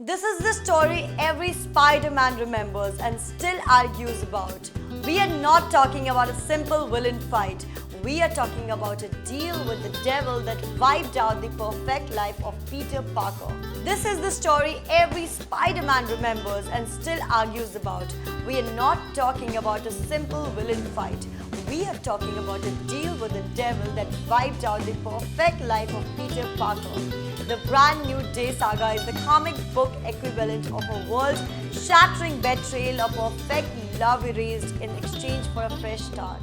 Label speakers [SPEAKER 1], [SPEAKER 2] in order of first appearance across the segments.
[SPEAKER 1] This is the story every Spider-Man remembers and still argues about. We are not talking about a simple villain fight. We are talking about a deal with the devil that wiped out the perfect life of Peter Parker. This is the story every Spider-Man remembers and still argues about. We are not talking about a simple villain fight. We are talking about a deal with the devil that wiped out the perfect life of Peter Parker. The Brand New Day saga is the comic book equivalent of a world-shattering betrayal of perfect love erased in exchange for a fresh start.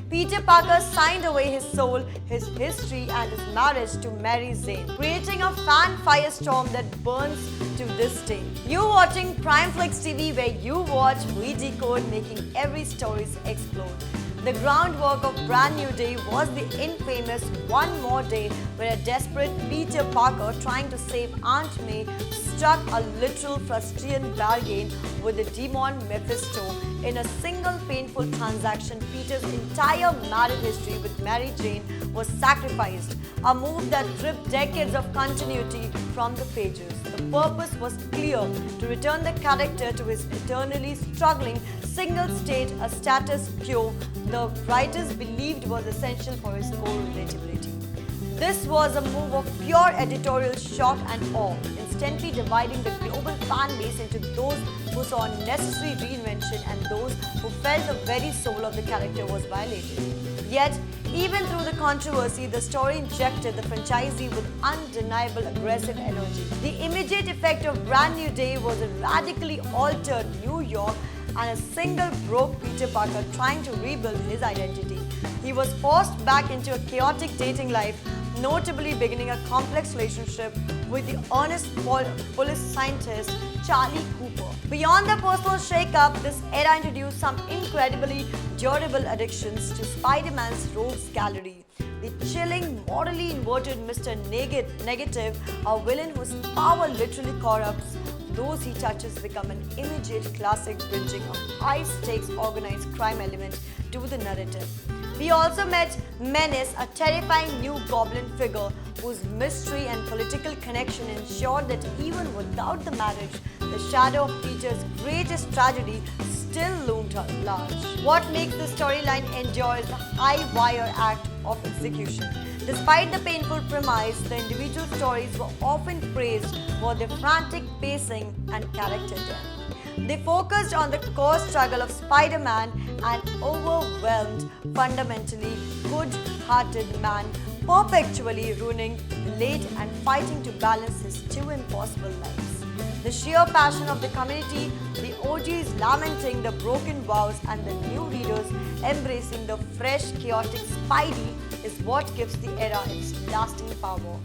[SPEAKER 1] Peter Parker signed away his soul, his history and his marriage to Mary Jane, creating a fan firestorm that burns to this day. You're watching Primeflix TV, where you watch, we decode, making every story explode. The groundwork of Brand New Day was the infamous One More Day, where a desperate Peter Parker trying to save Aunt May struck a literal Freudian bargain with the demon Mephisto. In a single painful transaction, Peter's entire married history with Mary Jane was sacrificed, a move that stripped decades of continuity from the pages. The purpose was clear: to return the character to his eternally struggling single state, a status quo the writers believed was essential for his core relatability. This was a move of pure editorial shock and awe, instantly dividing the global fan base into those who saw necessary reinvention and those who felt the very soul of the character was violated. Yet, even through the controversy, the story injected the franchisee with undeniable aggressive energy. The immediate effect of Brand New Day was a radically altered New York and a single broke Peter Parker trying to rebuild his identity. He was forced back into a chaotic dating life, notably beginning a complex relationship with the earnest police scientist Charlie Cooper. Beyond the personal shake-up, this era introduced some incredibly durable additions to Spider-Man's rogues gallery. The chilling, morally inverted Mr. Negative, a villain whose power literally corrupts those he touches, become an immediate classic, bridging a high-stakes organized crime element to the narrative. We also met Menace, a terrifying new goblin figure whose mystery and political connection ensured that even without the marriage, the shadow of Peter's greatest tragedy still loomed large. What makes the storyline endure is the high-wire act of execution. Despite the painful premise, the individual stories were often praised for their frantic pacing and character depth. They focused on the core struggle of Spider-Man, an overwhelmed, fundamentally good-hearted man, perpetually ruining late and fighting to balance his two impossible lives. The sheer passion of the community, the OGs lamenting the broken vows, and the new readers embracing the fresh, chaotic Spidey is what gives the era its lasting power.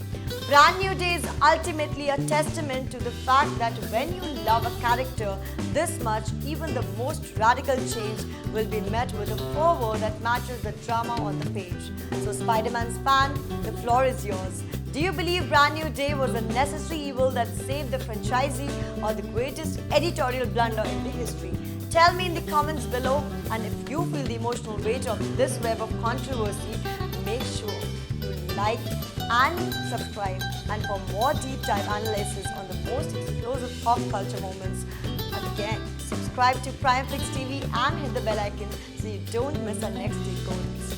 [SPEAKER 1] Brand New Day is ultimately a testament to the fact that when you love a character this much, even the most radical change will be met with a fervor that matches the drama on the page. So Spider-Man's fan, the floor is yours. Do you believe Brand New Day was a necessary evil that saved the franchisee, or the greatest editorial blunder in the history? Tell me in the comments below, and if you feel the emotional weight of this web of controversy, make sure you like and subscribe. And for more deep dive analysis on the most explosive pop culture moments, again, subscribe to Primeflix TV and hit the bell icon so you don't miss our next decode.